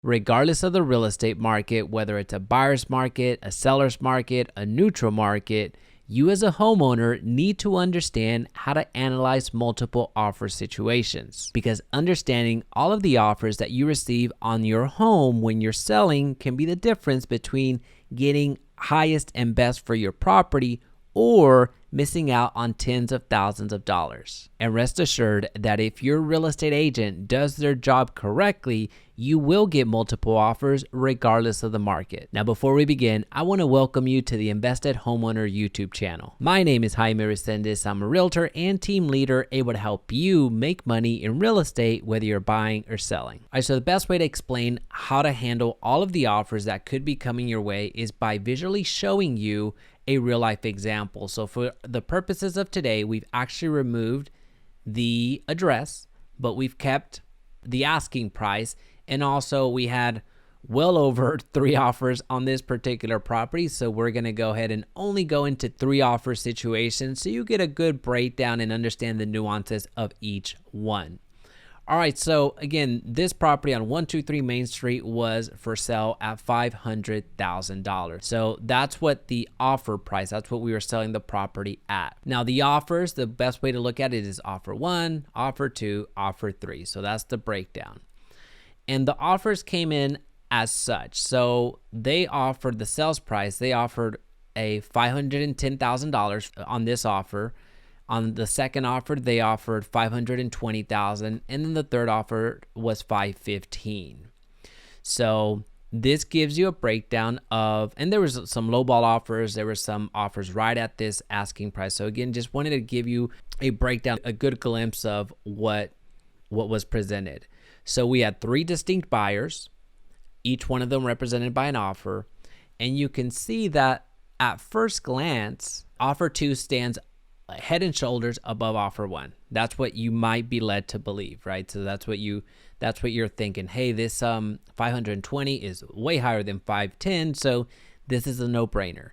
Regardless of the real estate market, whether it's a buyer's market, a seller's market, a neutral market, you as a homeowner need to understand how to analyze multiple offer situations, because understanding all of the offers that you receive on your home when you're selling can be the difference between getting highest and best for your property or missing out on tens of thousands of dollars. And rest assured that if your real estate agent does their job correctly, you will get multiple offers regardless of the market. Now, before we begin, I want to welcome you to the Invested Homeowner YouTube channel. My name is Jaime Resendez. I'm a realtor and team leader able to help you make money in real estate, whether you're buying or selling. All right, so the best way to explain how to handle all of the offers that could be coming your way is by visually showing you a real life example. So for the purposes of today, we've actually removed the address, but we've kept the asking price. And also we had well over 3 offers on this particular property. So we're going to go ahead and only go into 3 offer situations so you get a good breakdown and understand the nuances of each one. All right, so again, this property on 123 Main Street was for sale at $500,000. So that's what the offer price, that's what we were selling the property at. Now the offers, the best way to look at it is offer 1, offer 2, offer 3. So that's the breakdown. And the offers came in as such. So they offered the sales price, they offered a $510,000 on this offer. On the second offer, they offered $520,000, and then the third offer was $515,000. So this gives you a breakdown of, and there was some lowball offers, there were some offers right at this asking price. So again, just wanted to give you a breakdown, a good glimpse of what was presented. So we had 3 distinct buyers, each one of them represented by an offer, and you can see that at first glance, offer 2 stands head and shoulders above offer 1. That's what you might be led to believe, right? So that's what you're thinking. Hey, this 520 is way higher than 510, so this is a no-brainer.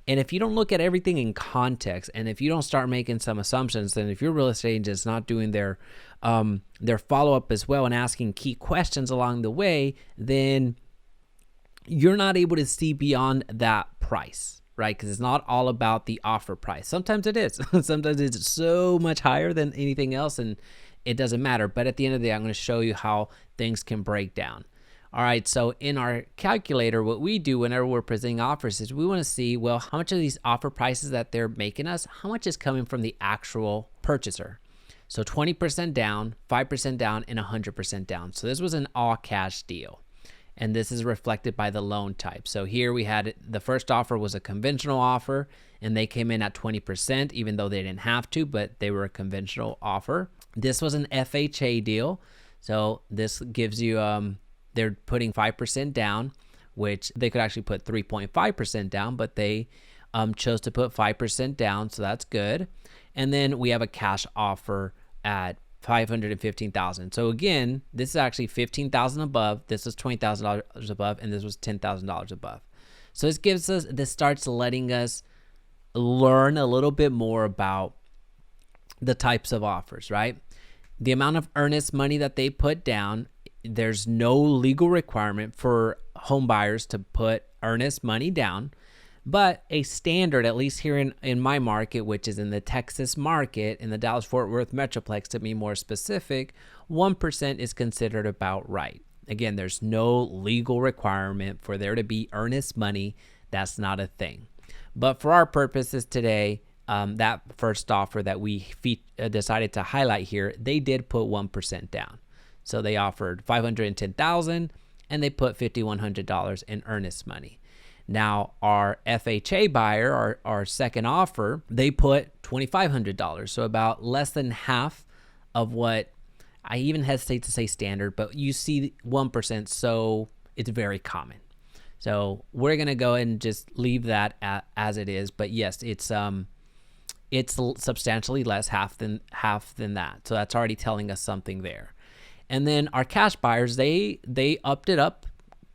And if you don't look at everything in context, and if you don't start making some assumptions, then if your real estate agent is not doing their follow-up as well and asking key questions along the way, then you're not able to see beyond that price. Right? Because it's not all about the offer price. Sometimes it is. Sometimes it's so much higher than anything else and it doesn't matter. But at the end of the day, I'm going to show you how things can break down. All right. So in our calculator, what we do whenever we're presenting offers is we want to see, well, how much of these offer prices that they're making us, how much is coming from the actual purchaser? So 20% down, 5% down, and 100% down. So this was an all cash deal. And this is reflected by the loan type. So here we had the first offer was a conventional offer, and they came in at 20%, even though they didn't have to, but they were a conventional offer. This was an FHA deal. So this gives you, they're putting 5% down, which they could actually put 3.5% down, but they chose to put 5% down. So that's good. And then we have a cash offer at $515,000. So again, this is actually $15,000 above. This was $20,000 above, and this was $10,000 above. So this starts letting us learn a little bit more about the types of offers, right? The amount of earnest money that they put down, there's no legal requirement for home buyers to put earnest money down. But a standard, at least here in my market, which is in the Texas market, in the Dallas-Fort Worth Metroplex to be more specific, 1% is considered about right. Again, there's no legal requirement for there to be earnest money. That's not a thing. But for our purposes today, that first offer that we decided to highlight here, they did put 1% down. So they offered $510,000 and they put $5,100 in earnest money. Now, our FHA buyer, our second offer, they put $2,500, so about less than half of what I even hesitate to say standard, but you see 1%, so it's very common. So we're gonna go ahead and just leave that as it is. But yes, it's substantially less, half than that. So that's already telling us something there. And then our cash buyers, they upped it up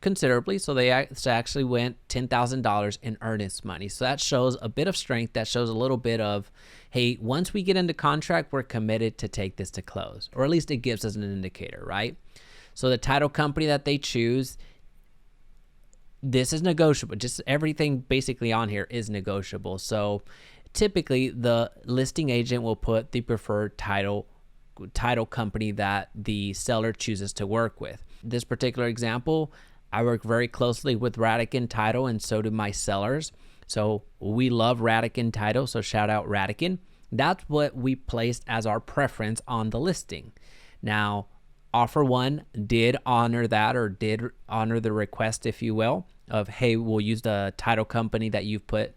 considerably. So they actually went $10,000 in earnest money. So that shows a bit of strength. That shows a little bit of, hey, once we get into contract, we're committed to take this to close, or at least it gives us an indicator, right? So the title company that they choose, this is negotiable. Just everything basically on here is negotiable. So typically the listing agent will put the preferred title company that the seller chooses to work with. This particular example, I work very closely with Radican Title, and so do my sellers. So we love Radican Title, so shout out Radican. That's what we placed as our preference on the listing. Now, offer one did honor that, or did honor the request, if you will, of, hey, we'll use the title company that you've put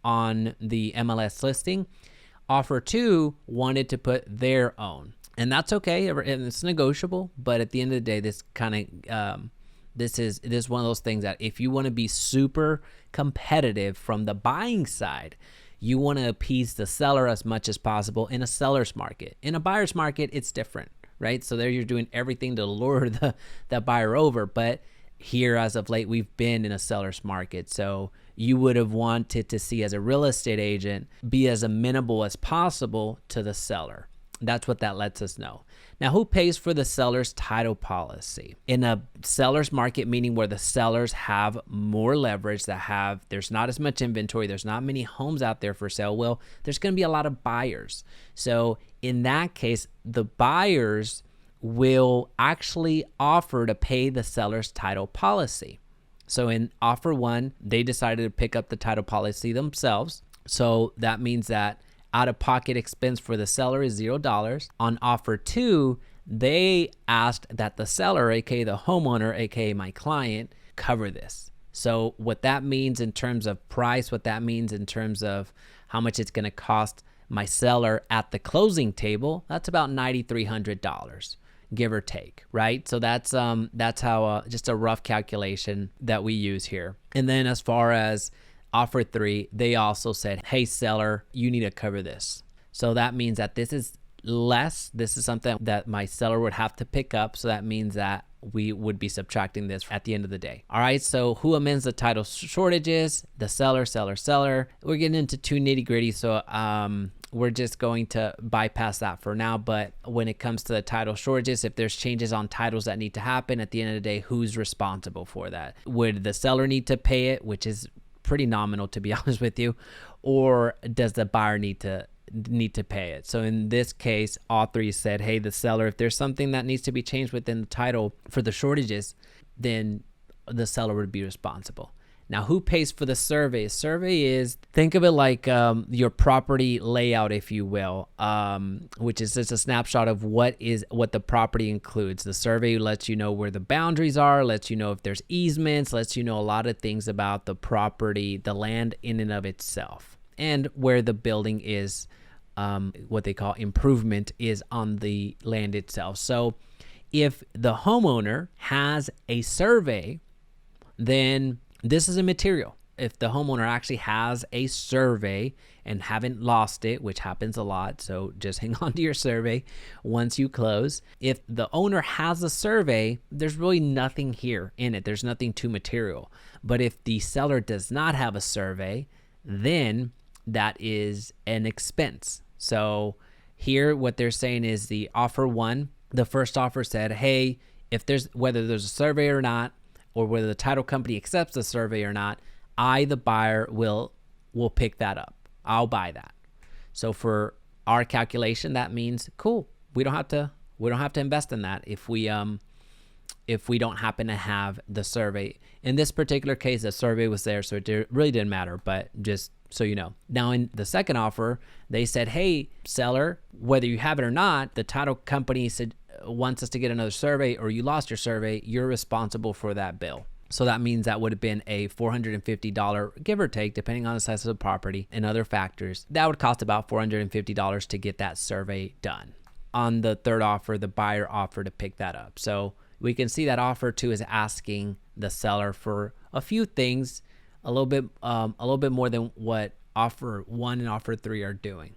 on the MLS listing. Offer two wanted to put their own, and that's okay, and it's negotiable. But at the end of the day, this kind of this is one of those things that if you want to be super competitive from the buying side, you want to appease the seller as much as possible in a seller's market. In a buyer's market, it's different, right? So there you're doing everything to lure the buyer over. But here, as of late, we've been in a seller's market. So you would have wanted to see, as a real estate agent, be as amenable as possible to the seller. That's what that lets us know. Now, who pays for the seller's title policy? In a seller's market, meaning where the sellers have more leverage, there's not as much inventory, there's not many homes out there for sale, well, there's going to be a lot of buyers. So in that case, the buyers will actually offer to pay the seller's title policy. So in offer one, they decided to pick up the title policy themselves. So that means that out-of-pocket expense for the seller is $0. On offer two, they asked that the seller, aka the homeowner, aka my client, cover this. So what that means in terms of price, what that means in terms of how much it's going to cost my seller at the closing table, that's about $9,300, give or take, right? So that's how just a rough calculation that we use here. And then as far as offer three, they also said, hey, seller, you need to cover this. So that means that this is less. This is something that my seller would have to pick up. So that means that we would be subtracting this at the end of the day. All right, so who amends the title shortages? The seller. We're getting into too nitty gritty, so we're just going to bypass that for now. But when it comes to the title shortages, if there's changes on titles that need to happen, at the end of the day, who's responsible for that? Would the seller need to pay it, which is pretty nominal, to be honest with you, or does the buyer need to pay it? So in this case, all three said, hey, the seller, if there's something that needs to be changed within the title for the shortages, then the seller would be responsible. Now, who pays for the survey? Survey is, think of it like your property layout, if you will, which is just a snapshot of what the property includes. The survey lets you know where the boundaries are, lets you know if there's easements, lets you know a lot of things about the property, the land in and of itself, and where the building is, what they call improvement is on the land itself. So if the homeowner has a survey, then this is a material. If the homeowner actually has a survey and haven't lost it, which happens a lot, so just hang on to your survey once you close. If the owner has a survey, there's really nothing here in it. There's nothing too material. But if the seller does not have a survey, then that is an expense. So here what they're saying is the offer one, the first offer said, hey, whether there's a survey or not, or whether the title company accepts the survey or not, I, the buyer, will pick that up. I'll buy that. So for our calculation, that means cool. We don't have to invest in that if we don't happen to have the survey. In this particular case, the survey was there, so it really didn't matter. But just so you know. Now in the second offer, they said, hey, seller, whether you have it or not, the title company wants us to get another survey, or you lost your survey, you're responsible for that bill. So that means that would have been a $450, give or take, depending on the size of the property and other factors. That would cost about $450 to get that survey done. On the third offer, the buyer offered to pick that up. So we can see that offer two is asking the seller for a few things, a little bit more than what offer one and offer three are doing.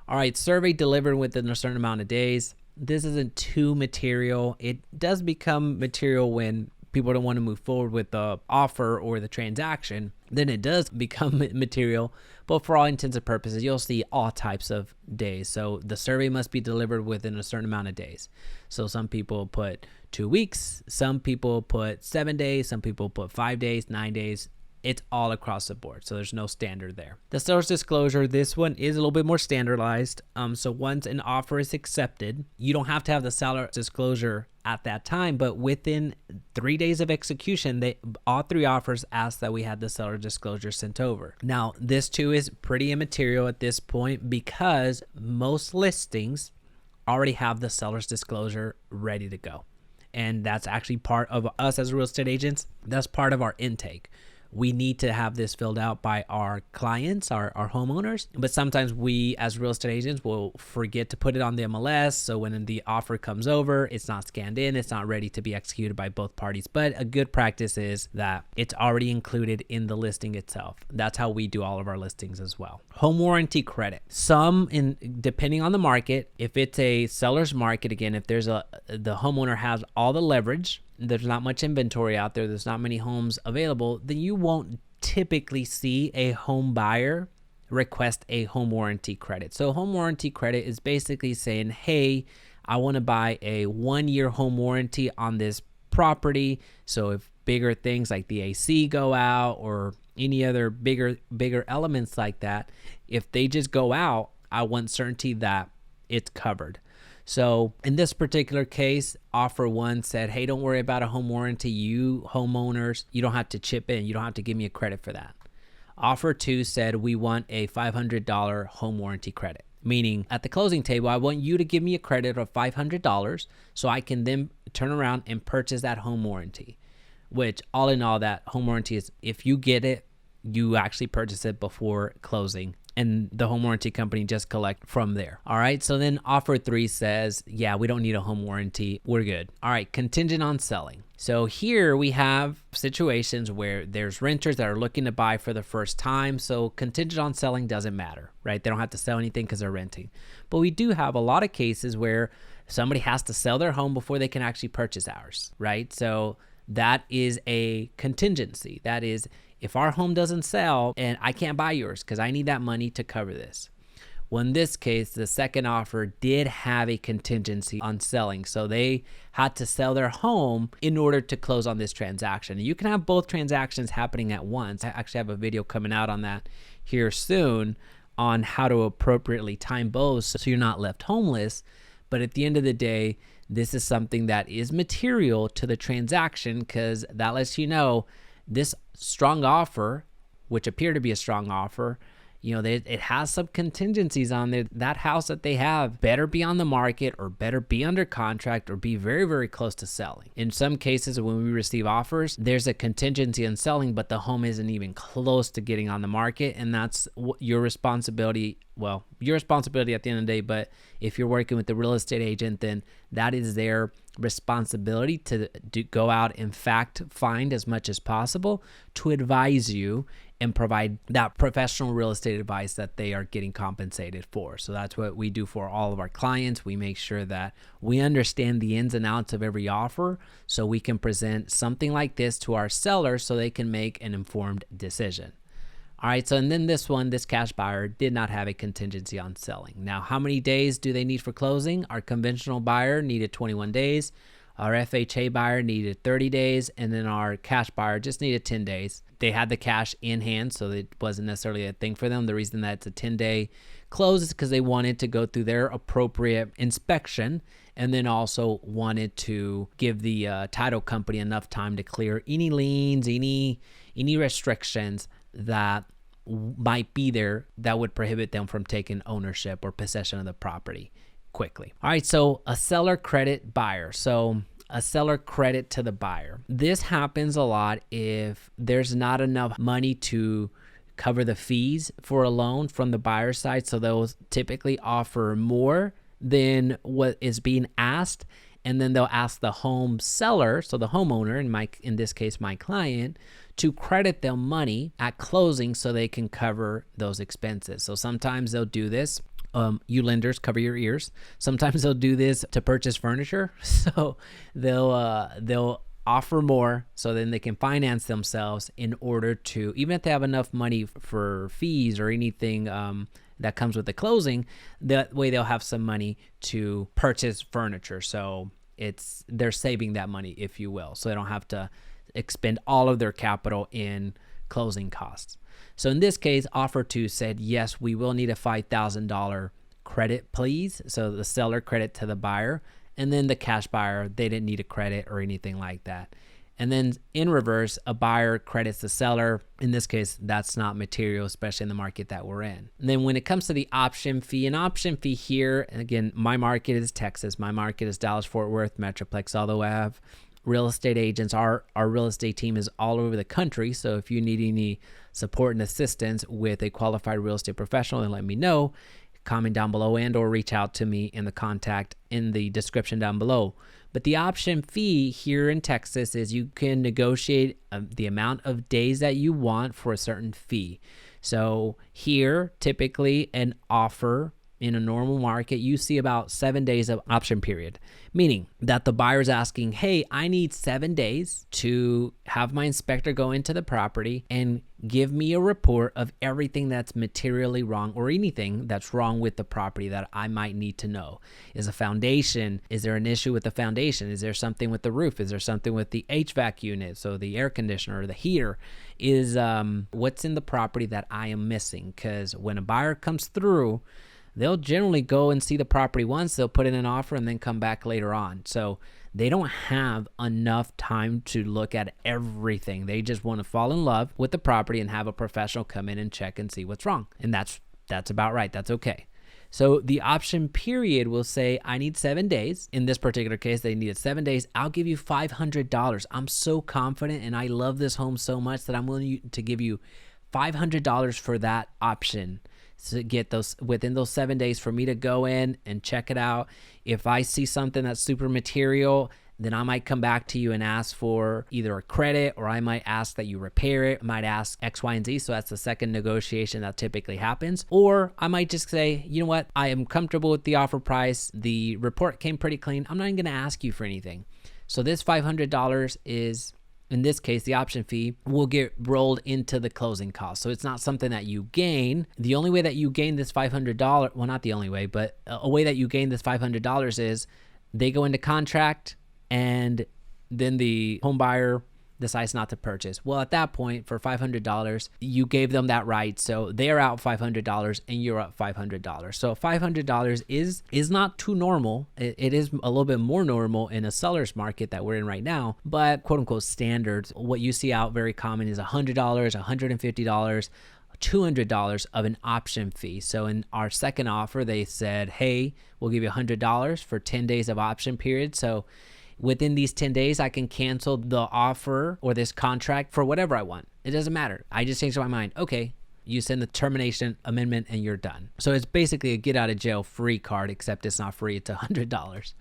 All right, survey delivered within a certain amount of days. This isn't too material. It does become material when people don't want to move forward with the offer or the transaction, then it does become material. But for all intents and purposes, you'll see all types of days. So the survey must be delivered within a certain amount of days. So some people put 2 weeks, some people put 7 days, some people put 5 days, 9 days. It's all across the board. So there's no standard there. The seller's disclosure, this one is a little bit more standardized. So once an offer is accepted, you don't have to have the seller's disclosure at that time, but within 3 days of execution, all 3 offers ask that we had the seller disclosure sent over. Now, this too is pretty immaterial at this point because most listings already have the seller's disclosure ready to go. And that's actually part of us as real estate agents. That's part of our intake. We need to have this filled out by our clients, our homeowners. But sometimes we as real estate agents will forget to put it on the MLS. So when the offer comes over, it's not scanned in, it's not ready to be executed by both parties. But a good practice is that it's already included in the listing itself. That's how we do all of our listings as well. Home warranty credit. Depending on the market, if it's a seller's market, again, if the homeowner has all the leverage, there's not much inventory out there, there's not many homes available, then you won't typically see a home buyer request a home warranty credit. So home warranty credit is basically saying, hey, I want to buy a 1-year home warranty on this property. So if bigger things like the AC go out or any other bigger elements like that, if they just go out, I want certainty that it's covered. So in this particular case, offer 1 said, hey, don't worry about a home warranty. You homeowners, you don't have to chip in. You don't have to give me a credit for that. Offer 2 said, we want a $500 home warranty credit. Meaning at the closing table, I want you to give me a credit of $500 so I can then turn around and purchase that home warranty. Which all in all, that home warranty is, if you get it, you actually purchase it before closing, and the home warranty company just collect from there. All right. So then offer 3 says, yeah, we don't need a home warranty. We're good. All right. Contingent on selling. So here we have situations where there's renters that are looking to buy for the first time. So contingent on selling doesn't matter, right? They don't have to sell anything because they're renting. But we do have a lot of cases where somebody has to sell their home before they can actually purchase ours, right? So that is a contingency. That is, if our home doesn't sell and I can't buy yours because I need that money to cover this. Well, in this case, the second offer did have a contingency on selling. So they had to sell their home in order to close on this transaction. You can have both transactions happening at once. I actually have a video coming out on that here soon on how to appropriately time both so you're not left homeless. But at the end of the day, this is something that is material to the transaction because that lets you know this strong offer, which appeared to be a strong offer, it has some contingencies on there. That house that they have better be on the market or better be under contract or be very, very close to selling. In some cases, when we receive offers, there's a contingency on selling, but the home isn't even close to getting on the market. And that's your responsibility. Well, your responsibility at the end of the day, but if you're working with the real estate agent, then that is their responsibility to go out and fact find as much as possible to advise you and provide that professional real estate advice that they are getting compensated for. So that's what we do for all of our clients. We make sure that we understand the ins and outs of every offer so we can present something like this to our sellers so they can make an informed decision. All right, so and then this cash buyer did not have a contingency on selling. Now, how many days do they need for closing? Our conventional buyer needed 21 days. Our FHA buyer needed 30 days, and then our cash buyer just needed 10 days. They had the cash in hand, so it wasn't necessarily a thing for them. The reason that it's a 10-day close is because they wanted to go through their appropriate inspection and then also wanted to give the title company enough time to clear any liens, any restrictions that might be there that would prohibit them from taking ownership or possession of the property quickly. All right, so a seller credit buyer. So a seller credit to the buyer. This happens a lot if there's not enough money to cover the fees for a loan from the buyer side. So they'll typically offer more than what is being asked. And then they'll ask the home seller, so the homeowner, in this case, my client, to credit them money at closing so they can cover those expenses. So sometimes they'll do this. You lenders, cover your ears. Sometimes they'll do this to purchase furniture. So they'll offer more so then they can finance themselves in order to, even if they have enough money for fees or anything that comes with the closing, that way they'll have some money to purchase furniture. So they're saving that money, if you will, so they don't have to expend all of their capital in closing costs. So in this case, offer 2 said, yes, we will need a $5,000 credit, please. So the seller credit to the buyer, and then the cash buyer, they didn't need a credit or anything like that. And then in reverse, a buyer credits the seller. In this case, that's not material, especially in the market that we're in. And then when it comes to the option fee, an option fee here, and again, my market is Texas. My market is Dallas, Fort Worth, Metroplex, although I have real estate agents. Our real estate team is all over the country. So if you need any support and assistance with a qualified real estate professional, then let me know. Comment down below and or reach out to me in the contact in the description down below. But the option fee here in Texas is you can negotiate the amount of days that you want for a certain fee. So here, typically an offer in a normal market, you see about 7 days of option period, meaning that the buyer's asking, hey, I need 7 days to have my inspector go into the property and give me a report of everything that's materially wrong or anything that's wrong with the property that I might need to know. Is a foundation, is there an issue with the foundation? Is there something with the roof? Is there something with the HVAC unit? So the air conditioner or the heater is what's in the property that I am missing? Because when a buyer comes through, they'll generally go and see the property once, they'll put in an offer and then come back later on. So they don't have enough time to look at everything. They just want to fall in love with the property and have a professional come in and check and see what's wrong. And that's about right. That's okay. So the option period will say, I need 7 days. In this particular case, they needed 7 days. I'll give you $500. I'm so confident and I love this home so much that I'm willing to give you $500 for that option. To get those within those 7 days for me to go in and check it out. If I see something that's super material, then I might come back to you and ask for either a credit, or I might ask that you repair it. I might ask X, Y, and Z. So that's the second negotiation that typically happens. Or I might just say, you know what? I am comfortable with the offer price. The report came pretty clean. I'm not even going to ask you for anything. So this $500 is, in this case, the option fee will get rolled into the closing cost. So it's not something that you gain. The only way that you gain this $500, well, not the only way, but a way that you gain this $500 is they go into contract and then the home buyer decides not to purchase. Well, at that point, for $500, you gave them that right. So they're out $500 and you're up $500. So $500 is not too normal. It is a little bit more normal in a seller's market that we're in right now, but quote unquote standards, what you see out very common is $100, $150, $200 of an option fee. So in our second offer, they said, hey, we'll give you $100 for 10 days of option period. So within these 10 days, I can cancel the offer or this contract for whatever I want. It doesn't matter. I just changed my mind. Okay, you send the termination amendment and you're done. So it's basically a get out of jail free card, except it's not free. It's $100.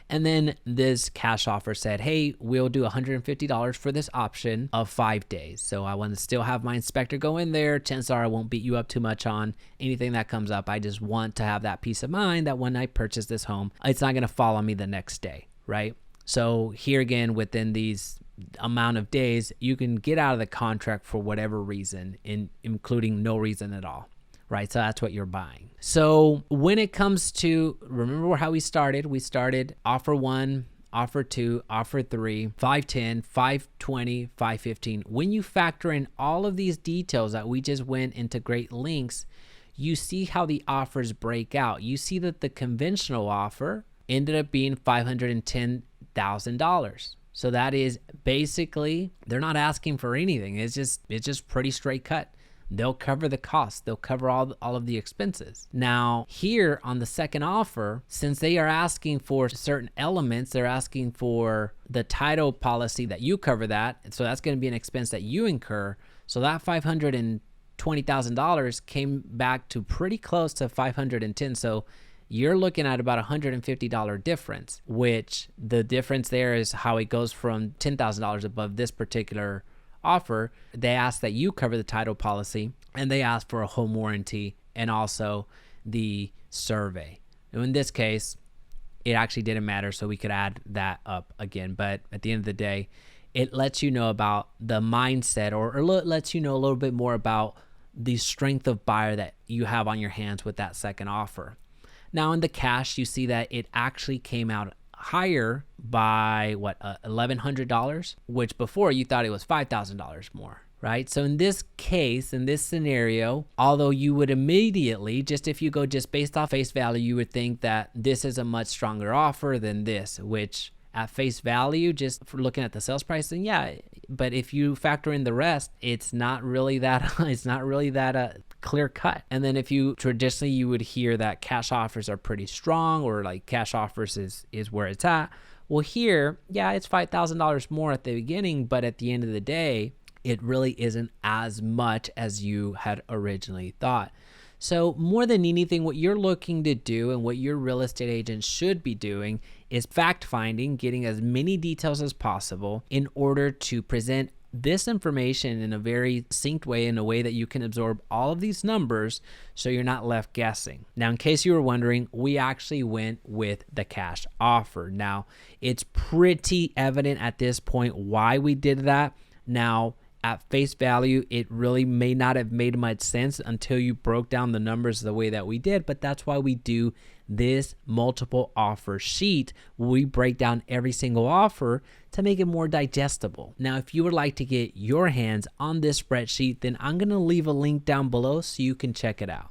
And then this cash offer said, hey, we'll do $150 for this option of 5 days. So I want to still have my inspector go in there. Chances are I won't beat you up too much on anything that comes up. I just want to have that peace of mind that when I purchase this home, it's not going to fall on me the next day, right? So here again, within these amount of days, you can get out of the contract for whatever reason, including no reason at all, right? So that's what you're buying. So when it comes to, remember how we started? We started offer 1, offer 2, offer 3, 510, 520, 515. When you factor in all of these details that we just went into great lengths, you see how the offers break out. You see that the conventional offer ended up being $510,000. So that is basically, they're not asking for anything. It's just pretty straight cut. They'll cover the cost. They'll cover all of the expenses. Now here on the second offer, since they are asking for certain elements, they're asking for the title policy that you cover that. And so that's going to be an expense that you incur. So that $520,000 came back to pretty close to $510,000. So you're looking at about $150 difference, which the difference there is how it goes from $10,000 above this particular offer. They ask that you cover the title policy, and they ask for a home warranty and also the survey. And in this case, it actually didn't matter, so we could add that up again. But at the end of the day, it lets you know about the mindset, or lets you know a little bit more about the strength of buyer that you have on your hands with that second offer. Now in the cash, you see that it actually came out higher by $1,100, which before you thought it was $5,000 more, right? So in this case, in this scenario, although you would immediately, just if you go just based off face value, you would think that this is a much stronger offer than this, which at face value, just for looking at the sales price, then yeah, but if you factor in the rest, it's not really that clear cut. And then if you traditionally, you would hear that cash offers are pretty strong, or like cash offers is where it's at. Well, here, yeah, it's $5,000 more at the beginning, but at the end of the day, it really isn't as much as you had originally thought. So more than anything, what you're looking to do and what your real estate agent should be doing is fact finding, getting as many details as possible in order to present this information in a very succinct way, in a way that you can absorb all of these numbers so you're not left guessing. Now, in case you were wondering, we actually went with the cash offer. Now, it's pretty evident at this point why we did that. Now, at face value, it really may not have made much sense until you broke down the numbers the way that we did, but that's why we do this multiple offer sheet. We break down every single offer to make it more digestible. Now, if you would like to get your hands on this spreadsheet, then I'm going to leave a link down below so you can check it out.